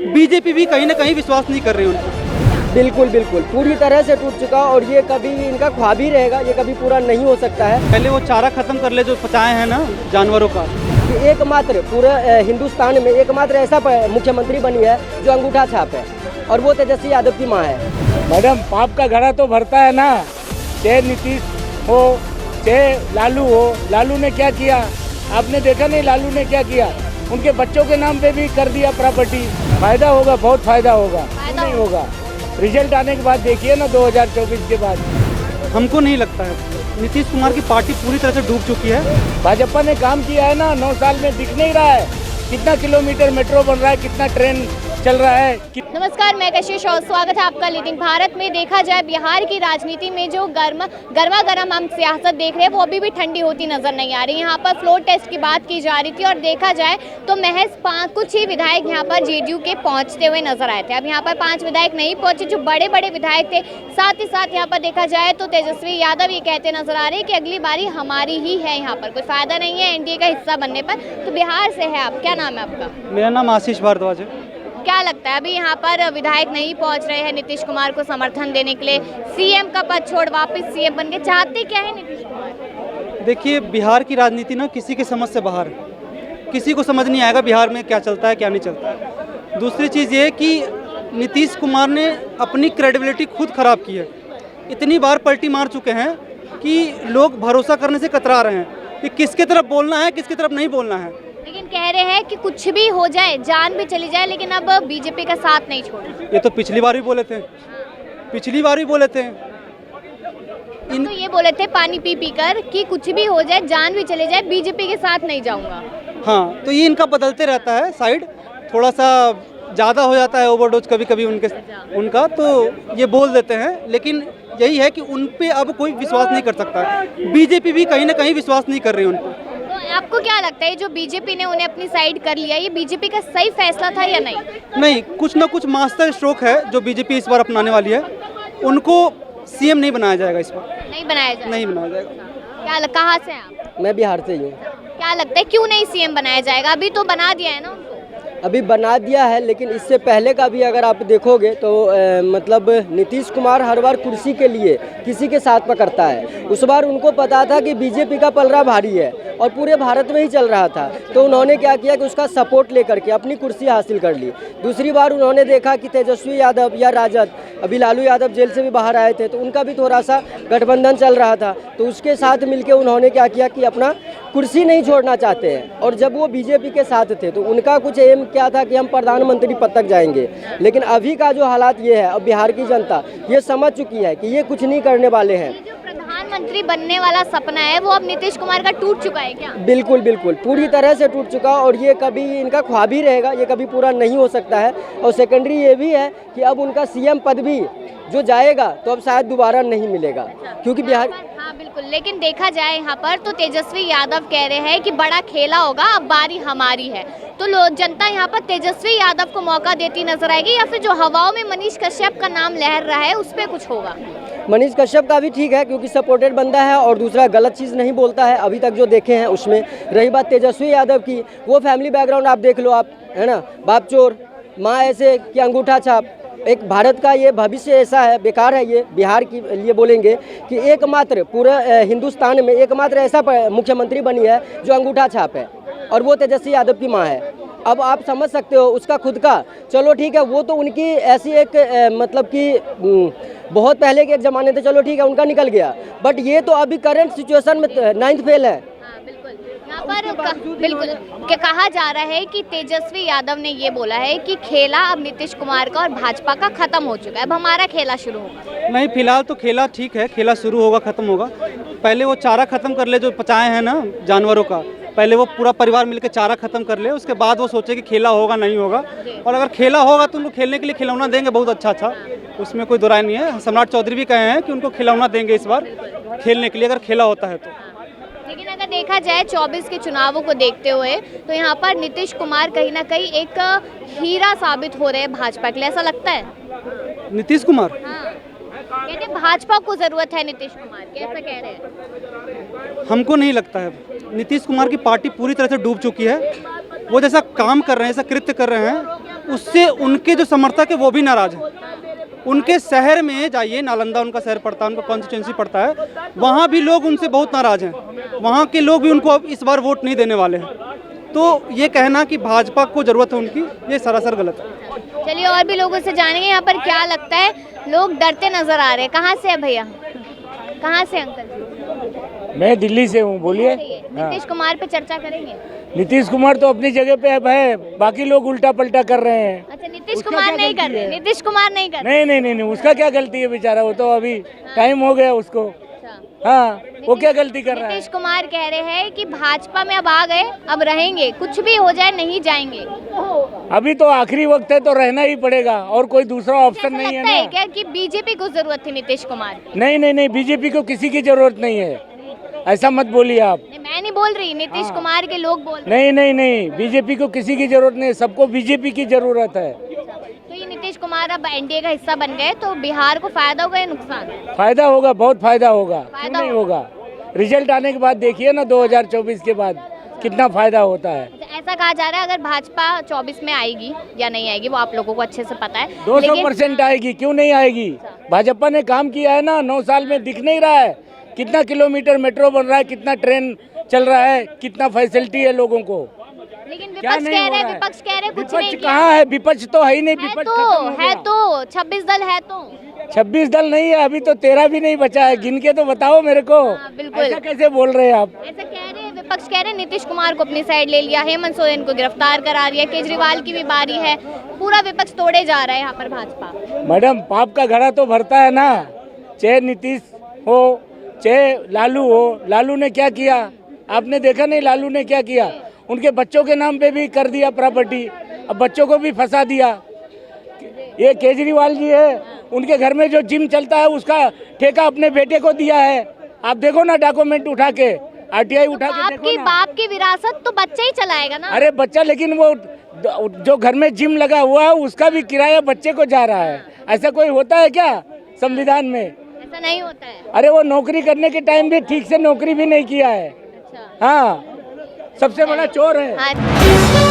BJP भी कहीं ना कहीं विश्वास नहीं कर रही उनको। बिल्कुल बिल्कुल पूरी तरह से टूट चुका और ये कभी इनका ख्वाब ही रहेगा, ये कभी पूरा नहीं हो सकता है। पहले वो चारा खत्म कर ले जो पचाए हैं ना जानवरों का। कि एकमात्र पूरे हिंदुस्तान में एकमात्र ऐसा मुख्यमंत्री बनी है जो अंगूठा छाप है, और वो तेजस्वी यादव की माँ है। मैडम पाप का घड़ा तो भरता है ना, चाहे नीतीश हो चाहे लालू हो। लालू ने क्या किया आपने देखा नहीं? लालू ने क्या किया? उनके बच्चों के नाम पे भी कर दिया प्रॉपर्टी। फायदा होगा, बहुत फायदा होगा। नहीं होगा, रिजल्ट आने के बाद देखिए ना 2024 के बाद। हमको नहीं लगता है, नीतीश कुमार की पार्टी पूरी तरह से डूब चुकी है। भाजपा ने काम किया है ना 9 साल में, दिख नहीं रहा है कितना किलोमीटर मेट्रो बन रहा है, कितना ट्रेन चल रहा है। नमस्कार, मैं कशिश और स्वागत है आपका लीडिंग भारत में। देखा जाए बिहार की राजनीति में जो गर्मा गर्म हम सियासत देख रहे हैं वो अभी भी ठंडी होती नजर नहीं आ रही। यहाँ पर फ्लोर टेस्ट की बात की जा रही थी और देखा जाए तो महज कुछ ही विधायक यहाँ पर जेडीयू के पहुँचते हुए नजर आए थे। अब यहाँ पर 5 विधायक नहीं पहुँचे जो बड़े बड़े विधायक थे। साथ ही साथ यहाँ पर देखा जाए तो तेजस्वी यादव ये कहते नजर आ रहे हैं कि अगली बारी हमारी ही है, यहाँ पर कोई फायदा नहीं है एनडीए का हिस्सा बनने पर। तो बिहार से है आप, क्या नाम है आपका? मेरा नाम आशीष भारद्वाज है। क्या लगता है अभी यहाँ पर विधायक नहीं पहुँच रहे हैं नीतीश कुमार को समर्थन देने के लिए, सीएम का पद छोड़ वापस सीएम बन के चाहते क्या है नीतीश कुमार? देखिए, बिहार की राजनीति ना किसी के समझ से बाहर है। किसी को समझ नहीं आएगा बिहार में क्या चलता है क्या नहीं चलता है। दूसरी चीज़ ये कि नीतीश कुमार ने अपनी क्रेडिबिलिटी खुद खराब की है। इतनी बार पलटी मार चुके हैं कि लोग भरोसा करने से कतरा रहे हैं कि किसकी तरफ बोलना है किसकी तरफ नहीं बोलना है। लेकिन कह रहे हैं कि कुछ भी हो जाए, जान भी चली जाए, लेकिन अब बीजेपी का साथ नहीं छोड़ना। ये तो पिछली बार भी बोले थे, पिछली बार भी बोले थे। तो ये बोले थे पानी पी पी कर कि कुछ भी हो जाए, जान भी चली जाए, बीजेपी के साथ नहीं जाऊंगा। हाँ, तो ये इनका बदलते रहता है साइड, थोड़ा सा ज़्यादा हो जाता है ओवरडोज कभी कभी उनका, तो ये बोल देते हैं। लेकिन यही है कि उन पे अब कोई विश्वास नहीं कर सकता। बीजेपी भी कहीं ना कहीं विश्वास नहीं कर रही उन पर। तो आपको क्या लगता है जो बीजेपी ने उन्हें अपनी साइड कर लिया, ये बीजेपी का सही फैसला था या नहीं? नहीं, कुछ ना कुछ मास्टर स्ट्रोक है जो बीजेपी इस बार अपनाने वाली है। उनको सीएम नहीं बनाया जाएगा इस बार, नहीं बनाया जाएगा। नहीं बनाया जाएगा। क्या कहाँ से हैं आप? मैं बिहार से ही हूँ। क्या लगता है क्यों नहीं सीएम बनाया जाएगा? अभी तो बना दिया है ना उनको। अभी बना दिया है, लेकिन इससे पहले का भी अगर आप देखोगे तो मतलब नीतीश कुमार हर बार कुर्सी के लिए किसी के साथ पकड़ता है। उस बार उनको पता था कि बीजेपी का पलड़ा भारी है और पूरे भारत में ही चल रहा था, तो उन्होंने क्या किया कि उसका सपोर्ट लेकर के अपनी कुर्सी हासिल कर ली। दूसरी बार उन्होंने देखा कि तेजस्वी यादव या राजद, अभी लालू यादव जेल से भी बाहर आए थे, तो उनका भी थोड़ा सा गठबंधन चल रहा था, तो उसके साथ मिलकर उन्होंने क्या किया कि अपना कुर्सी नहीं छोड़ना चाहते हैं। और जब वो बीजेपी के साथ थे तो उनका कुछ एम क्या था कि हम प्रधानमंत्री पद तक जाएंगे। लेकिन अभी का जो हालात ये है, अब बिहार की जनता ये समझ चुकी है कि ये कुछ नहीं करने वाले हैं। जो प्रधानमंत्री बनने वाला सपना है वो अब नीतीश कुमार का टूट चुका है क्या? बिल्कुल बिल्कुल पूरी तरह से टूट चुका, और ये कभी इनका ख्वाब ही रहेगा, ये कभी पूरा नहीं हो सकता है। और सेकेंडरी ये भी है कि अब उनका सीएम पद भी जो जाएगा तो अब शायद दोबारा नहीं मिलेगा, क्योंकि बिहार। हाँ बिल्कुल, लेकिन देखा जाए यहाँ पर तो तेजस्वी यादव कह रहे हैं कि बड़ा खेला होगा, अब बारी हमारी है। तो जनता यहाँ पर तेजस्वी यादव को मौका देती नजर आएगी या फिर जो हवाओं में मनीष कश्यप का नाम लहर रहा है उस पर कुछ होगा? मनीष कश्यप का भी ठीक है क्योंकि सपोर्टेड बंदा है और दूसरा गलत चीज़ नहीं बोलता है अभी तक जो देखे हैं उसमें। रही बात तेजस्वी यादव की, वो फैमिली बैकग्राउंड आप देख लो, आप है ना, बाप चोर माँ ऐसे कि अंगूठा छाप। एक भारत का ये भविष्य ऐसा है, बेकार है ये बिहार के लिए बोलेंगे कि एकमात्र पूरे हिंदुस्तान में एकमात्र ऐसा मुख्यमंत्री बनी है जो अंगूठा छाप है, और वो तेजस्वी यादव की माँ है। अब आप समझ सकते हो उसका खुद का, चलो ठीक है, वो तो उनकी ऐसी एक मतलब कि बहुत पहले के एक ज़माने थे, चलो ठीक है उनका निकल गया, बट ये तो अभी करंट सिचुएशन में 9th फेल है। बिल्कुल, यहाँ पर बिल्कुल क्या कहा जा रहा है कि तेजस्वी यादव ने ये बोला है कि खेला अब नीतीश कुमार का और भाजपा का खत्म हो चुका है, अब हमारा खेला शुरू होगा। नहीं, फिलहाल तो खेला ठीक है, खेला शुरू होगा खत्म होगा। पहले वो चारा खत्म कर ले जो पचाए हैं ना जानवरों का, पहले वो पूरा परिवार मिलकर चारा खत्म कर ले, उसके बाद वो सोचे कि खेला होगा नहीं होगा। और अगर खेला होगा तो उनको खेलने के लिए खिलौना देंगे बहुत अच्छा, उसमें कोई दुराई नहीं है। सम्राट चौधरी भी कहे हैं कि उनको खिलौना देंगे इस बार खेलने के लिए अगर खेला होता है तो। लेकिन अगर देखा जाए 24 के चुनावों को देखते हुए तो यहाँ पर नीतीश कुमार कहीं ना कहीं एक हीरा साबित हो रहे हैं भाजपा के लिए, ऐसा लगता है? नीतीश कुमार, हाँ, कहते हैं भाजपा को जरूरत है नीतीश कुमार की, ऐसा कह रहे हैं। हमको नहीं लगता है। नीतीश कुमार की पार्टी पूरी तरह से डूब चुकी है। वो जैसा काम कर रहे हैं, ऐसा कृत्य कर रहे हैं, उससे उनके जो समर्थक है वो भी नाराज हैं। उनके शहर में जाइए, नालंदा उनका शहर पड़ता है, उनका कॉन्स्टिट्यूंसी पड़ता है, वहाँ भी लोग उनसे बहुत नाराज हैं। वहाँ के लोग भी उनको अब इस बार वोट नहीं देने वाले हैं। तो ये कहना कि भाजपा को ज़रूरत है उनकी, ये सरासर गलत है। चलिए और भी लोगों से जानेंगे यहाँ पर क्या लगता है। लोग डरते नजर आ रहे हैं। कहाँ से है भैया? कहाँ से अंकल? मैं दिल्ली से हूँ, बोलिए। नीतीश कुमार पे चर्चा करेंगे। नीतीश कुमार तो अपनी जगह पे है, बाकी लोग उल्टा पल्टा कर रहे हैं। अच्छा, नीतीश कुमार नहीं कर रहे? नीतीश कुमार नहीं कर नहीं नहीं नहीं नहीं, उसका क्या गलती है बेचारा, वो तो अभी टाइम हो गया उसको। रहे? हाँ, वो क्या गलती कर रहा है? नीतीश कुमार कह रहे हैं कि भाजपा में अब आ गए, अब रहेंगे, कुछ भी हो जाए नहीं जाएंगे। अभी तो आखिरी वक्त है तो रहना ही पड़ेगा, और कोई दूसरा ऑप्शन नहीं है लगता है ना। क्या कि बीजेपी को जरूरत थी नीतीश कुमार की? नहीं नहीं नहीं, बीजेपी को किसी की जरूरत नहीं है, ऐसा मत बोलिए आप। नहीं, मैं नहीं बोल रही, नीतीश कुमार के लोग बोल रहे नहीं नहीं नहीं, बीजेपी को किसी की जरूरत नहीं है, सबको बीजेपी की जरूरत है। हैं। तो ये नीतीश कुमार अब एनडीए का हिस्सा बन गए तो बिहार को फायदा होगा या नुकसान? फायदा होगा, बहुत फायदा होगा, फायदा क्यों नहीं होगा। रिजल्ट आने के बाद देखिए ना, 2024 के बाद कितना फायदा होता है। ऐसा कहा जा रहा है अगर भाजपा 24 में आएगी या नहीं आएगी वो आप लोगों को अच्छे से पता है। 200% आएगी, क्यों नहीं आएगी। भाजपा ने काम किया है ना 9 साल में, दिख नहीं रहा है कितना किलोमीटर मेट्रो बन रहा है, कितना ट्रेन चल रहा है, कितना फैसिलिटी है लोगों को। लेकिन क्या विपक्ष नहीं कह हो रहे रहा हैं, है? विपक्ष कह रहे हैं कुछ विपक्ष नहीं किया। कहाँ है? विपक्ष तो है ही नहीं, है विपक्ष तो खत्म हो है गया। तो 26 दल है तो 26 दल नहीं है, अभी तो 13 भी नहीं बचा है, गिन के तो बताओ मेरे को। हाँ, बिल्कुल। ऐसा कैसे बोल रहे हैं आप? ऐसा कह रहे हैं, विपक्ष कह रहे हैं नीतीश कुमार को अपनी साइड ले लिया, हेमंत सोरेन को गिरफ्तार करा दिया, केजरीवाल की भी बारी है, पूरा विपक्ष तोड़े जा रहा है यहाँ पर भाजपा। मैडम, पाप का घड़ा तो भरता है ना, चाहे नीतीश हो चाहे लालू हो। लालू ने क्या किया आपने देखा नहीं? लालू ने क्या किया? उनके बच्चों के नाम पे भी कर दिया प्रॉपर्टी, अब बच्चों को भी फंसा दिया। ये केजरीवाल जी है, उनके घर में जो जिम चलता है उसका ठेका अपने बेटे को दिया है। आप देखो ना डॉक्यूमेंट उठा के, आरटीआई उठा के देखो ना। बाप की विरासत तो बच्चा ही चलाएगा ना। अरे बच्चा, लेकिन वो जो घर में जिम लगा हुआ है उसका भी किराया बच्चे को जा रहा है। ऐसा कोई होता है क्या संविधान में? ऐसा नहीं होता है। अरे वो नौकरी करने के टाइम भी ठीक से नौकरी भी नहीं किया है। अच्छा। हाँ, सबसे बड़ा चोर है। हाँ।